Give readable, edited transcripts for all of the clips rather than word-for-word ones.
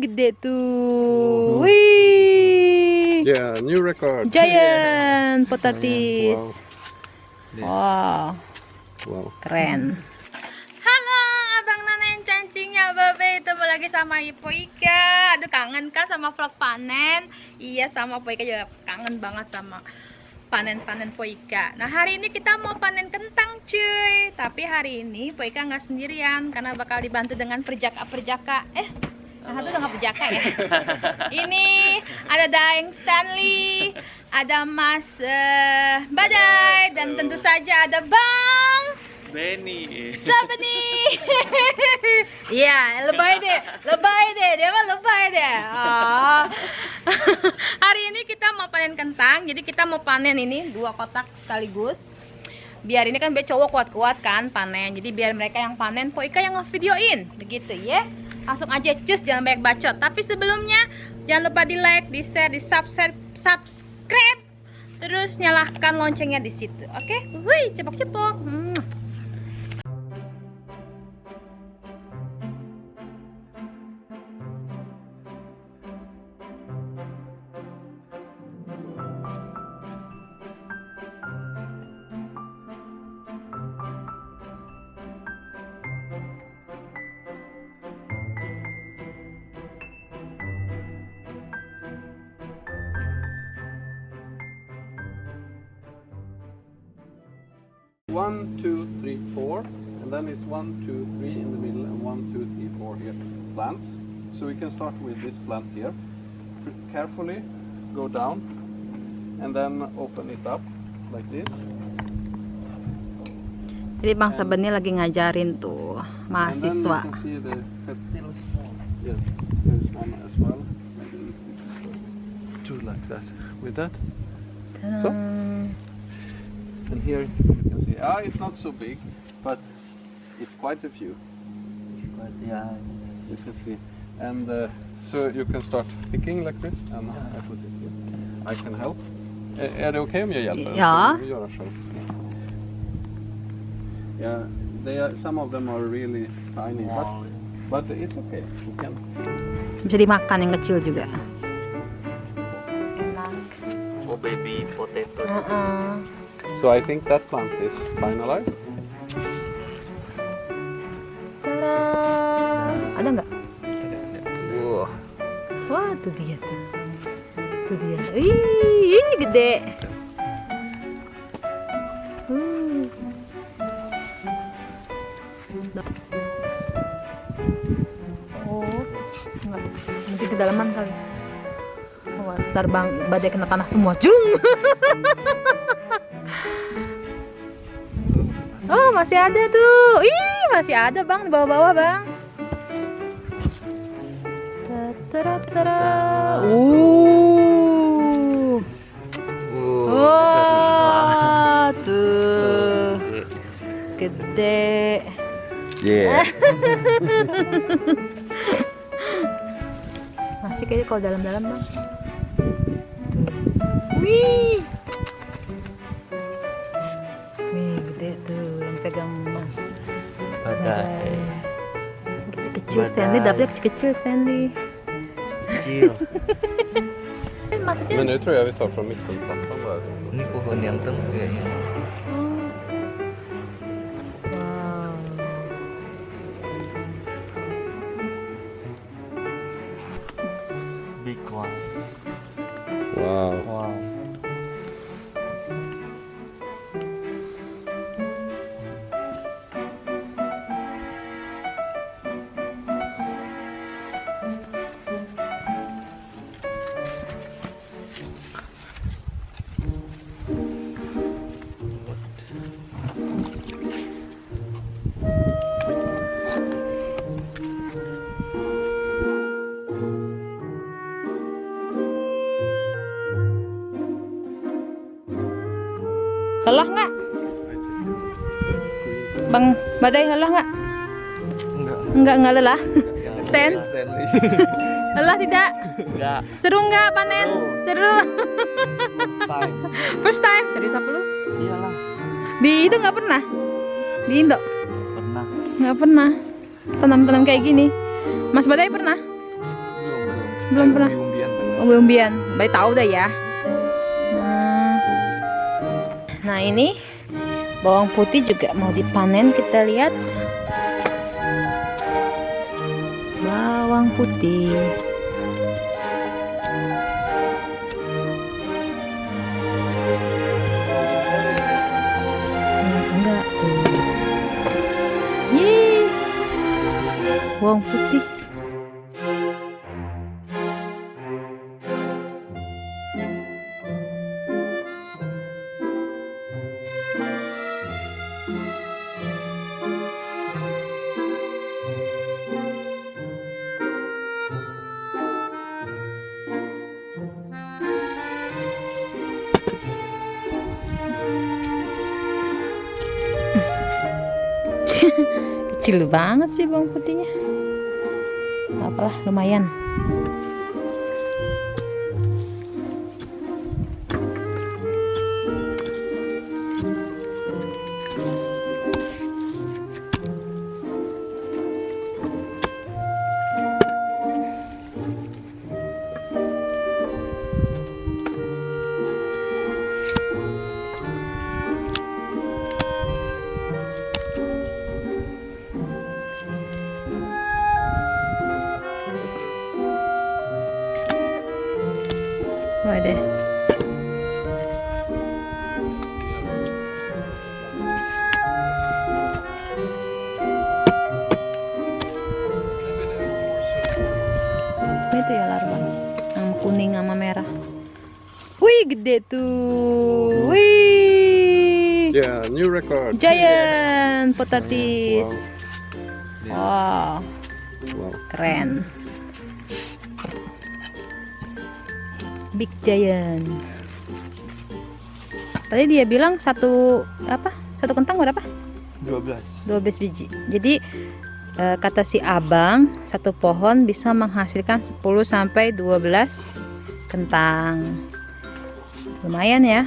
gede tuh. Wih. Yeah, new record. Giant potatis. Wow. Wow. Keren. Halo, Abang Nana yang cancingnya Babe. Ketemu lagi sama Ipo Ika. Aduh, kangen kan sama vlog panen? Iya, sama Po Ika juga kangen banget sama panen-panen Po Ika. Nah, hari ini kita mau panen kentang cuy. Tapi hari ini Po Ika nggak sendirian karena bakal dibantu dengan perjaka-perjaka. Nah, itu udah nggak perjaka ya. Ini ada Daeng Stanley, ada Mas Badai, dan tentu saja ada Bang Benny. Sabeni. Iya, lebay deh, dia mah lebay deh. Oh. Hari ini kita mau panen kentang, jadi kita mau panen ini 2 kotak sekaligus. Biar ini kan biar cowok kuat-kuat kan panen, jadi biar mereka yang panen, Po Ika yang ngevideoin, begitu ya. Langsung aja cus, jangan banyak bacot. Tapi sebelumnya jangan lupa di like, di share, di subscribe, terus nyalakan loncengnya di situ. Oke, wih, cepok-cepok. One, two, three, four, and then it's 1, 2, 3 in the middle, and 1, 2, 3, 4 here plants. So we can start with this plant here. Carefully go down, and then open it up like this. Jadi Bang Sabeni lagi ngajarin tuh mahasiswa. And then you can see the yes, there's one as well. Maybe two like that. With that. So. And here you can see, it's not so big, but it's quite a few. It's quite, yeah. You can see. And so you can start picking like this, and I put it here. I can help. Är det okej om jag hjälper? Ja. Ska du göra själv? Yeah, some of them are really tiny, but it's okay. You can. Bisa dimakan yang kecil juga. Enak. Oh, baby potato. So I think that plant is finalized. Tada! Ada nggak? Wah. Wah, tuh dia tuh. Tuh dia. Ih, gede. Oh, enggak. Mungkin kedalaman kali. Wah, setar Bang Badai kena tanah semua. Jung. Oh, masih ada tuh. Ih, masih ada Bang di bawah-bawah, Bang. Tara. Wah, tuh. Gede. Yeah. Masih kayaknya kalau dalam-dalam, Bang. Tuh. Wih. Pegang Mas Badai. Kecil Stanley, dapetnya kecil Stanley. Kecil. Maksudnya Men nu tror jag vi tar från mittenplattan där. Ini pohon yang tengah kayaknya. wow. Big one. Wow. Wow. Lelah nggak? Bang Badai lelah nggak? Enggak lelah. Stan? Lelah tidak? Enggak. Seru nggak panen? Seru. Time. First time? Serius apa lu? Iyalah. Di itu nggak pernah? Di Indo? Pernah. Nggak pernah. Tanam-tanam kayak gini. Mas Badai pernah? Belum. Belum pernah. Umbi-umbian pernah. Umbi-umbian, baik tahu dah ya. Nah ini bawang putih juga mau dipanen, kita lihat. Bawang putih. Enggak. Yeay. Bawang putih. Kecil banget sih bawang putihnya. Apalah, lumayan. Waduh. Itu ya larva yang kuning sama merah. Wih, gede tuh. Wih. Yeah, new record. Giant potatis. Wow, Wow. keren. Big giant. Tadi dia bilang satu kentang berapa? 12. 12 biji. Jadi kata si abang, satu pohon bisa menghasilkan 10 sampai 12 kentang. Lumayan ya.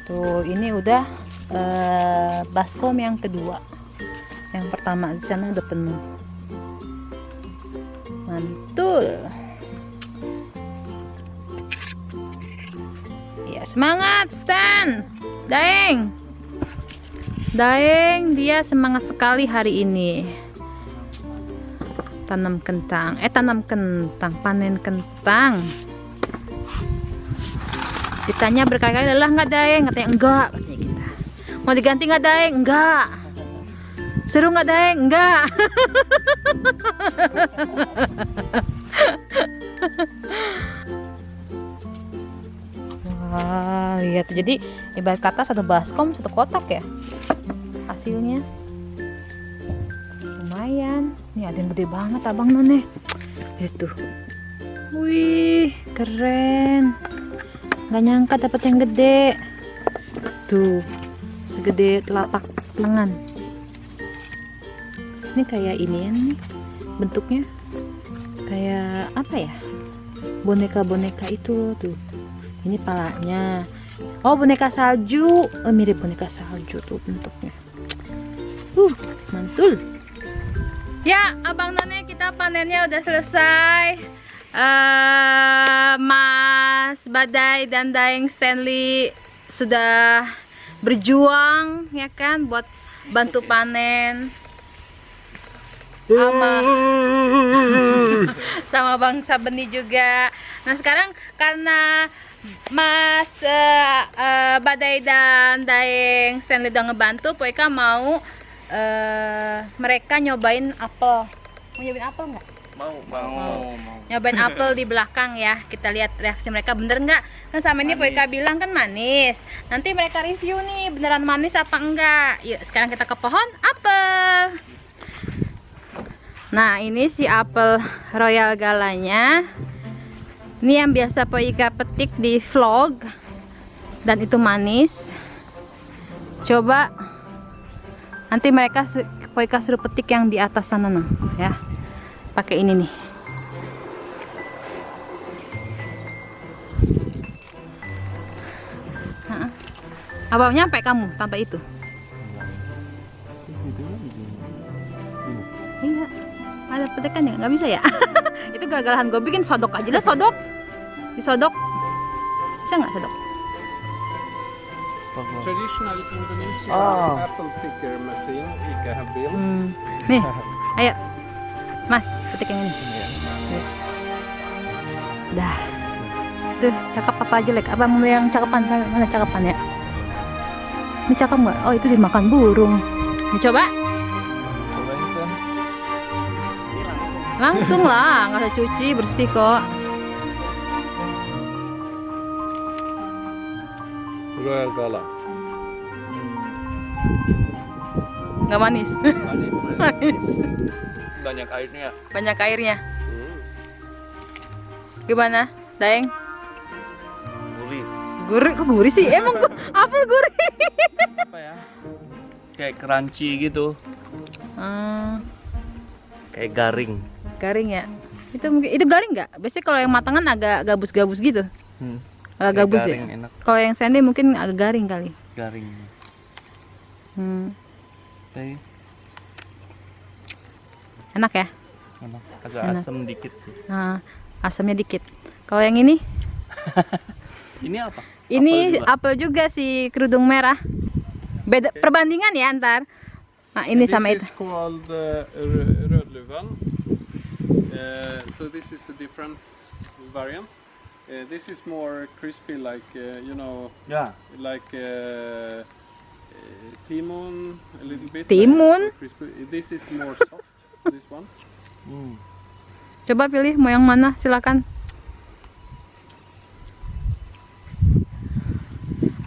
Tuh, ini udah baskom yang kedua. Yang pertama di sana udah penuh. Mantul. Ya, semangat Stan. Daeng. Daeng dia semangat sekali hari ini. Tanam kentang, panen kentang. Ditanya berkali-kali, lelah nggak Daeng? Katanya enggak, katanya kita. Mau diganti nggak Daeng? Enggak. Seru nggak Daeng? Enggak. Wah, lihat. Jadi ibarat kata satu baskom satu kotak ya. Hasilnya lumayan. Nih ada yang gede banget abang None. Itu. Wih, keren. Nggak nyangka dapat yang gede. Tuh, segede telapak tangan. Ini kayak ini nih bentuknya. Kayak apa ya? Boneka-boneka itu tuh. Ini palanya. Oh, boneka salju. Oh, mirip boneka salju tuh bentuknya. Mantul. Ya, abang None, kita panennya udah selesai. Mas Badai dan Daeng Stanley sudah berjuang ya kan buat bantu panen. Sama Bang Sabeni juga. Nah, sekarang karena Mas Badai dan Daeng Stanley udah ngebantu, Poika mau mereka nyobain apel. Mau nyobain apel nggak? Mau. Nyobain apel di belakang ya. Kita lihat reaksi mereka bener nggak. Kan sama ini Poika bilang kan manis. Nanti mereka review nih beneran manis apa enggak. Yuk sekarang kita ke pohon apel. Nah, ini si apel Royal Galanya. Ini yang biasa Poika petik di vlog. Dan itu manis. Coba nanti mereka Poika suruh petik yang di atas sana nah, ya. Pakai ini nih. Apa nyampe kamu tanpa itu? Iya. ada petekannya, nggak bisa ya? Itu gagalan gue bikin sodok aja lah, sodok. Disodok. Bisa nggak sodok? Traditional Indonesian Oh. apple picker machine, Ika Habil. Nih, ayo. Mas, petik yang ini. Nih. Dah. Tuh, cakep apa jelek? Apa mau yang cakepan? Mana cakepan ya? Ini cakep nggak? Oh, itu dimakan burung. Nih, coba. Cobain Sen. Langsung lah, nggak usah cuci, bersih kok. Royal Gala. Nggak manis. Manis. Banyak airnya. Banyak airnya. Gimana, Daeng? Gurih. Gurih, kok gurih sih? Emang apel gurih? Apa ya? Kayak crunchy gitu. Kayak garing. Garing ya? Itu mungkin itu garing nggak? Biasanya kalau yang matangan agak gabus-gabus gitu. Agak Kayak gabus ya? garing, enak. Kalau yang sende mungkin agak garing kali. Garing. Tapi Enak ya? enak. Agak Enak. asam dikit sih. Nah, asamnya dikit. Kalau yang ini? Ini apa? Ini Apel juga. apel juga sih, kerudung merah. Beda perbandingan ya antar. Nah, ini sama itu. This is called Rödluvan. So this is a different variant. This is more crispy, like you know, Ya. like timun a little bit. Timun? So crispy. This is more soft. This one. Coba pilih mau yang mana, silakan.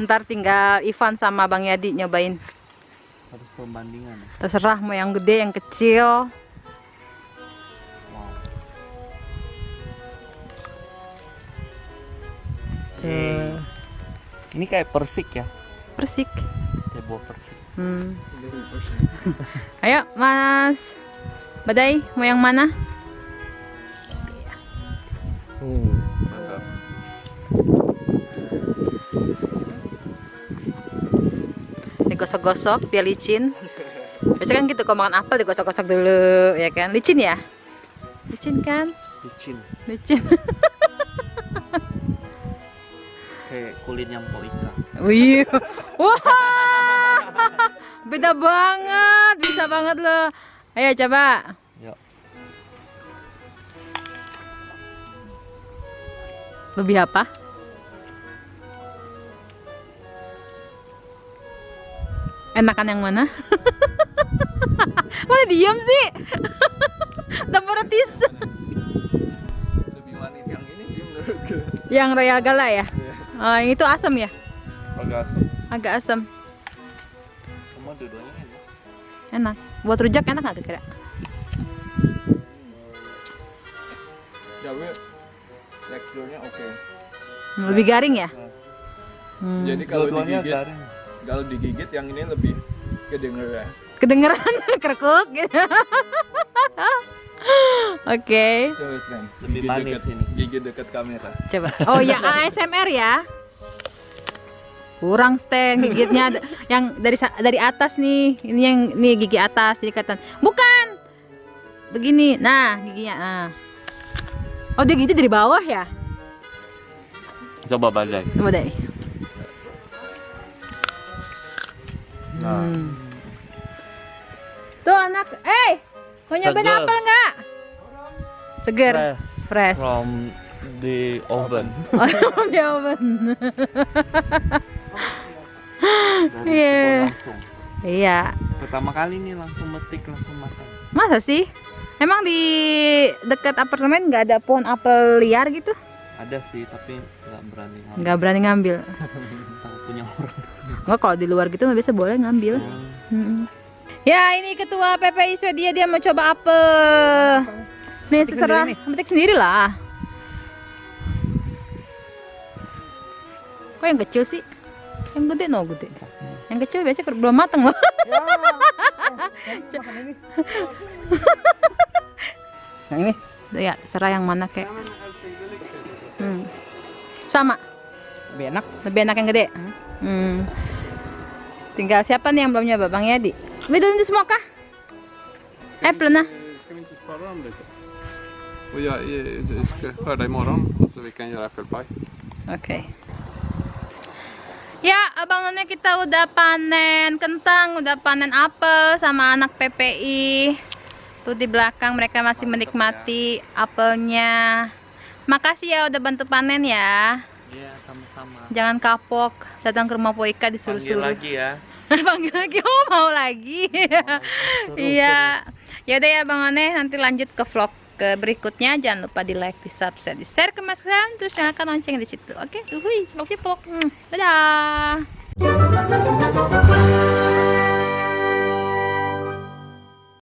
Ntar tinggal Ivan sama Bang Yadi nyobain. Harus pembandingan. Terserah mau yang gede, yang kecil. Wow. Tuh. Ini kayak persik ya. Persik. Kayak buah persik. Ayo, Mas Badai, mau yang mana? Mantap. Digosok-gosok biar licin. Biasanya kan gitu, kalau makan apel digosok-gosok dulu, ya kan? Licin ya? Licin kan? Licin. Licin. Kayak kulit nyampo ikan. Wih, wah, beda banget, bisa banget loh. Ayo coba. Yuk. Lebih apa? Enakan yang mana? Mana diam sih? Temperatis. Lebih manis yang ini sih menurutku. Yang Royal Gala ya? Oh, yang itu asam ya? Agak asam. Agak asam. Semua dua-duanya enak. Enak. Buat rujak enak nggak kira-kira? Tapi teksturnya oke. Lebih garing ya? Jadi kalau Dua-duanya digigit, garing. kalau digigit yang ini lebih kedengeran. Kedengeran kerekuk gitu. Oke. Coba Sren. Lebih manis ini. Gigit dekat kamera. Coba. Oh ya, ASMR ya. Kurang stand gigitnya yang dari atas nih. Ini yang nih gigi atas jadi kelihatan. Bukan. Begini. Nah, giginya. Nah. Oh, dia gigit dari bawah ya? Coba Badai. Coba deh. Nah. Tuh anak, mau nyobain Seger. apel nggak? Seger. Fresh. From the oven. Oh, di oven. Dari Iya. kebun langsung. Iya. Pertama kali nih langsung metik langsung makan. Masa sih? Emang di dekat apartemen nggak ada pohon apel liar gitu? Ada sih tapi nggak berani ngambil. Nggak berani ngambil. Takut punya orang. Nggak, kalau di luar gitu mah biasa boleh ngambil. Ya, ini ketua PPI Swedia, dia mau coba apel. Nih, Petik terserah, sendiri petik sendiri lah. Kok yang kecil sih? Yang gede no gede. Yang kecil biasanya belum mateng loh. Yang ini? Ya, terserah yang mana kek. Sama. Lebih enak. Lebih enak yang gede. Tinggal siapa nih yang belum nyoba? Bang Yadi. We don't smoke kah? Apple nah. Ska vi inte skörda dem lite. Och jag ska skörda imorgon och så vi kan göra äppelpaj. Oke. Ya, Abang None kita udah panen kentang, udah panen apel sama anak PPI. Tuh di belakang mereka masih menikmati apelnya. Makasih ya udah bantu panen ya. Iya, sama-sama. Jangan kapok, datang ke rumah Poika Panggil disuruh-suruh. lagi ya. Panggil lagi, oh mau lagi. Iya. Ya udah ya Bang None, nanti lanjut ke vlog ke berikutnya. Jangan lupa di like, di subscribe, di share ke mas kalian, terus nyalakan lonceng di situ. Oke, uhuy, vlog. Dadah.